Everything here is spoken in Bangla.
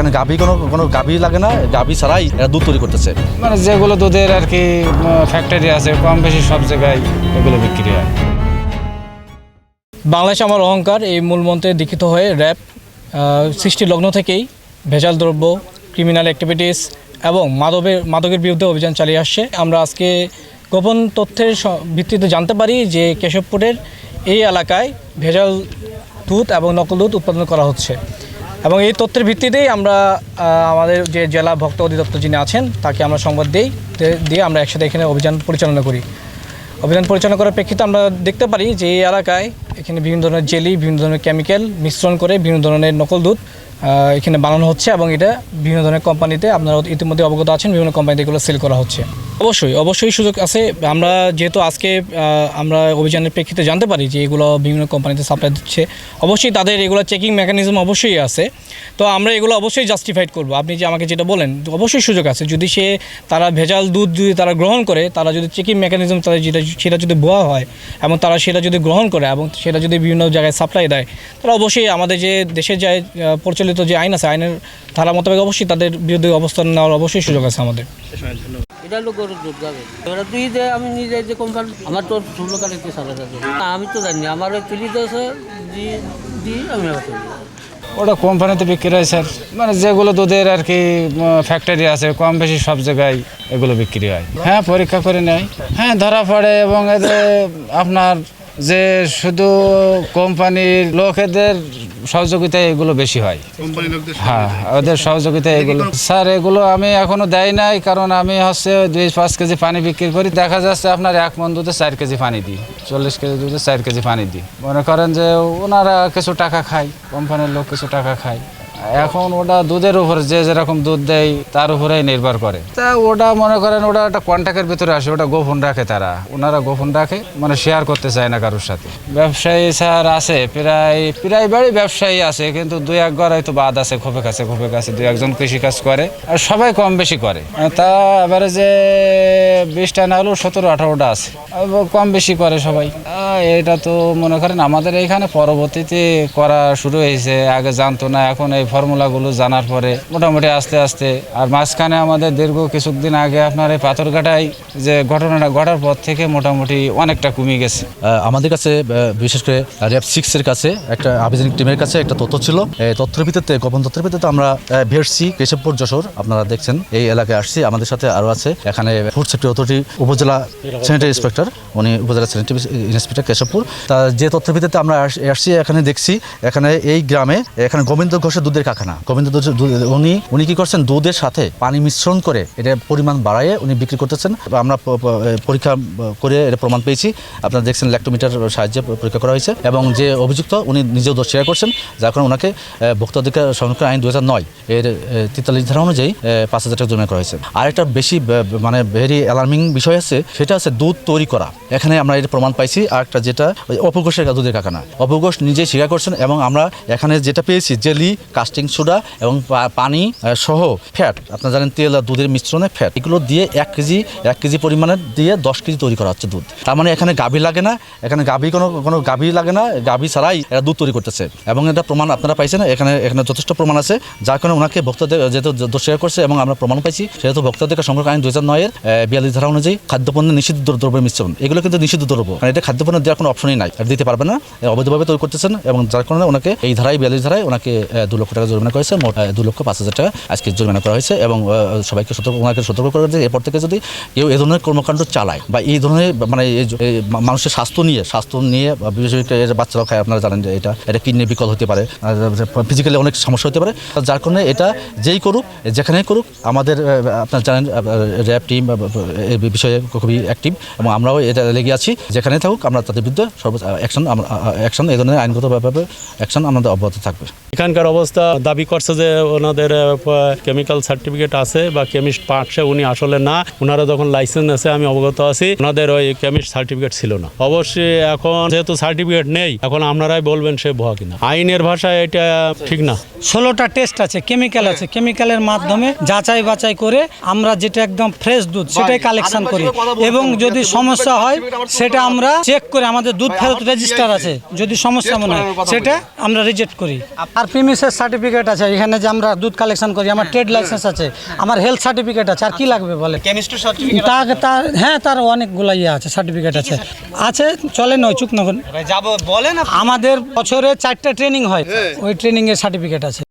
এখানে গাভী কোনো গাভী লাগে না, গাভী ছাড়াই এরা দুধ তৈরি করতেছে। মানে যেগুলো দুধের আর কি ফ্যাক্টরি আছে কম বেশি সব জায়গায় এগুলো বিক্রি হয়। বাংলাদেশ আমার অহংকার এই মূলমন্ত্রে দীক্ষিত হয়ে র্যাব সৃষ্টি লগ্ন থেকেই ভেজাল দ্রব্য, ক্রিমিনাল অ্যাক্টিভিটিস এবং মাদকের বিরুদ্ধে অভিযান চালিয়ে আসছে। আমরা আজকে গোপন তথ্যের ভিত্তিতে জানতে পারি যে কেশবপুরের এই এলাকায় ভেজাল দুধ এবং নকল দুধ উৎপাদন করা হচ্ছে এবং এই তথ্যের ভিত্তিতেই আমরা আমাদের যে জেলা ভোক্তা অধিদপ্তর যিনি আছেন তাকে আমরা সংবাদ দিয়ে আমরা একসাথে এখানে অভিযান পরিচালনা করি। অভিযান পরিচালনা করার প্রেক্ষিতে আমরা দেখতে পারি যে এই এলাকায় এখানে বিভিন্ন ধরনের জেলি, বিভিন্ন ধরনের কেমিক্যাল মিশ্রণ করে বিভিন্ন ধরনের নকল দুধ এখানে বানানো হচ্ছে এবং এটা বিভিন্ন ধরনের কোম্পানিতে, আপনারা ইতিমধ্যে অবগত আছেন, বিভিন্ন কোম্পানিতে এগুলো সেল করা হচ্ছে। অবশ্যই সুযোগ আছে। আমরা যেহেতু আজকে আমরা অভিযানের প্রেক্ষিতে জানতে পারি যে এগুলো বিভিন্ন কোম্পানিতে সাপ্লাই দিচ্ছে, অবশ্যই তাদের এগুলো চেকিং মেকানিজম অবশ্যই আছে। তো আমরা এগুলো অবশ্যই জাস্টিফাইড করব। আপনি যে আমাকে যেটা বলেন, অবশ্যই সুযোগ আছে। যদি তারা ভেজাল দুধ যদি তারা গ্রহণ করে, তারা যদি চেকিং মেকানিজম তাদের সেটা যদি ভুয়া হয় এবং তারা সেটা যদি গ্রহণ করে এবং সেটা যদি বিভিন্ন জায়গায় সাপ্লাই দেয়, তারা অবশ্যই আমাদের যে দেশের যে প্রচলিত যে আইন আছে, আইনের ধারা মোতাবেক অবশ্যই তাদের বিরুদ্ধে অবস্থান নেওয়ার অবশ্যই সুযোগ আছে আমাদের। এটা হলো গরুর দুধ যাবে। এবার তুই যে আমি নিজে যে কোম্পানি আমার তো 16 কারেন্টে সারা যাবে, আমি তো জানি আমার ওই তুলিতে আছে আমি ওটা কোম্পানিতে বিক্রি হয় স্যার। মানে যেগুলো দুধের আর কি ফ্যাক্টরি আছে কম বেশি সব জায়গায় এগুলো বিক্রি হয়। হ্যাঁ, পরীক্ষা করে নেয়, হ্যাঁ ধরা পড়ে এবং এদের আপনার যে শুধু কোম্পানির লোকেদের সহযোগিতায় এগুলো বেশি হয়। হ্যাঁ, ওদের সহযোগিতায় এগুলো স্যার এগুলো আমি এখনো দেয় নাই, কারণ আমি হচ্ছে 2-5 কেজি পানি বিক্রি করি। দেখা যাচ্ছে আপনার 1 মণ দুধে 4 কেজি পানি দিই, 40 কেজি দুধে 4 কেজি পানি দিই। মনে করেন যে ওনারা কিছু টাকা খায়, কোম্পানির লোক কিছু টাকা খায়। এখন ওটা দুধের উপর যে যেরকম দুধ দেয় তার উপরেই নির্ভর করে। তা ওটা মনে করেন ওটা একটা কন্ট্যাক্টের ভিতরে আসে, ওটা গোপন রাখে ওনারা গোপন রাখে, মানে শেয়ার করতে চায় না কারোর সাথে। ব্যবসায়ী স্যার আছে প্রায় বাড়ি ব্যবসায়ী আছে, কিন্তু 2-1 ঘর হয়তো বাদ আছে, খোপে কাছে 2-1জন কৃষিকাজ করে আর সবাই কম বেশি করে। তা এবারে যে 20টা না হলেও 17-18টা আছে, কম বেশি করে সবাই। এটা তো মনে করেন আমাদের এইখানে পরবর্তীতে করা শুরু হয়েছে, আগে জানতো না, এখন এই ফর্মুলাগুলো জানার পরে মোটামুটি আস্তে আস্তে। আর মাঝখানে আমাদের দীর্ঘ কিছুদিন আগে আপনার এই পাথরঘাটায় যে ঘটনাটা ঘটার পর থেকে মোটামুটি অনেকটা কমে গেছে। আমাদের কাছে বিশেষ করে র্যাব 6-এর কাছে একটা আভিযানিক টিমের কাছে একটা তথ্য ছিল। এই তথ্যের ভিত্তিতে, গোপন তথ্যের ভিত্তিতে আমরা ভেরসি, কেশবপুর, যশোর, আপনারা দেখছেন এই এলাকায় আসছি। আমাদের সাথে আরও আছে এখানে ফুড সেফটি অথরিটি উপজেলা স্যানিটারি ইন্সপেক্টর, উনি উপজেলা স্যানিটারি ইন্সপেক্টর কেশবপুর। তা যে তথ্যের ভিত্তিতে আমরা আসছি, এখানে দেখছি এখানে এই গ্রামে এখানে গোবিন্দ ঘোষের দুধের কারখানা। গোবিন্দ উনি কি করছেন, দুধের সাথে পানি মিশ্রণ করে এটা পরিমাণ বাড়াইয়ে উনি বিক্রি করতেছেন। আমরা পরীক্ষা করে এটা প্রমাণ পেয়েছি, আপনারা দেখছেন ল্যাক্টোমিটার সাহায্যে পরীক্ষা করা হয়েছে এবং যে অভিযুক্ত উনি নিজেও দোষ স্বীকার করছেন, যার কারণে ওনাকে ভোক্তা অধিকার সংরক্ষণ আইন 2009 এর 43 ধারা অনুযায়ী 5,000 টাকা জরিমানা করা হয়েছে। আর একটা বেশি মানে ভেরি অ্যালার্মিং বিষয় আছে, সেটা হচ্ছে দুধ তৈরি করা। এখানে আমরা এটা প্রমাণ পাইছি। আর একটা যেটা অপু ঘোষের দুধের কারখানা, অপু ঘোষ নিজেই স্বীকার করছেন এবং আমরা এখানে যেটা পেয়েছি জেলি, কাস্টিং সোডা এবং পানি সহ ফ্যাট, আপনারা জানেন তেল আর দুধের মিশ্রণে ফ্যাট, এগুলো দিয়ে 1 কেজি পরিমাণে দিয়ে 10 কেজি তৈরি করা হচ্ছে দুধ। তার মানে এখানে গাভী লাগে না, এখানে কোনো গাভী লাগে না, গাভী ছাড়াই এরা দুধ তৈরি করতেছে এবং এটা প্রমাণ আপনারা পাইছেন। এখানে যথেষ্ট প্রমাণ আছে, যার কারণে ওনাকে ভোক্তাদের যেহেতু দোষ স্বীকার করছে এবং আমরা প্রমাণ পাইছি, সেহেতু ভোক্তা অধিকার সংরক্ষণ আইন 2009 এর 42 ধারা অনুযায়ী খাদ্যপণ্যের নিষিদ্ধ দ্রব্যের মিশ্রণ, এগুলো কিন্তু নিষিদ্ধ দ্রব্য, কারণ এটা খাদ্যপণ্য দেওয়ার কোনো অপশনই নাই, আর দিতে পারবে না, অবৈধভাবে তৈরি করতেছেন এবং যার কারণে ওনাকে এই ধারায় 42 ধারায় ওনাকে 2 লক্ষ টাকা জরিমানা করেছে। মোট 2,05,000 টাকা আজকে জরিমানা করা হয়েছে এবং সবাইকে সতর্ক করে যে এরপর থেকে যদি কেউ এই ধরনের কর্মকাণ্ড চালায় বা এই ধরনের মানে মানুষের স্বাস্থ্য নিয়ে বিশেষ করে বাচ্চারাও খায়, আপনারা জানেন যে এটা কিডনি বিকল হতে পারে, ফিজিক্যালি অনেক সমস্যা হতে পারে, যার কারণে এটা যেই করুক যেখানেই করুক আমাদের আপনারা জানেন র্যাব টিম এই বিষয়ে খুবই অ্যাক্টিভ এবং আমরাও এটা লেগে আছি, যেখানে থাকুক আমরা তাদের বিরুদ্ধে সর্বোচ্চ অ্যাকশন এই ধরনের আইনগতভাবে অ্যাকশন আমাদের অব্যাহত থাকবে। এখানকার অবস্থা দাবি করছে যে ওনাদের কেমিক্যাল সার্টিফিকেট আছে বা কেমিস্ট পাচ্ছে, উনি আসলে না, ওনারা যখন লাইসেন্স আছে আমি অবগত আছি, ওনাদের ওই কেমিস্ট সার্টিফিকেট ছিল না। অবশ্যই এখন যেহেতু সার্টিফিকেট নেই, এখন আপনারাই বলবেন সে ভুয়া কিনা। আইনের ভাষায় এটা ঠিক না। 16টা টেস্ট আছে, কেমিক্যাল আছে, কেমিক্যালের মাধ্যমে যাচাই বাছাই করে আমরা যেটা একদম ফ্রেশ দুধ সেটাই কালেকশন করি এবং যদি সমস্যা হয় সেটা আমরা চেক করে, আমাদের দুধ ফেরত রেজিস্টার আছে, যদি সমস্যা মনে হয় সেটা আমরা রিজেক্ট করি। আর প্রিমিসের সার্টিফিকেট আছে, এখানে যে আমরা দুধ কালেকশন করি, আমার ট্রেড লাইসেন্স আছে, আমার হেলথ সার্টিফিকেট আছে, আর কি লাগবে বলে? কেমিস্ট্রি সার্টিফিকেট তার হ্যাঁ, তার অনেকগুলো ইয়ে আছে, সার্টিফিকেট আছে চলে নয় চুক নগর যাবো বলেন আমাদের বছরে 4টা ট্রেনিং হয়, ওই ট্রেনিংয়ের সার্টিফিকেট আছে।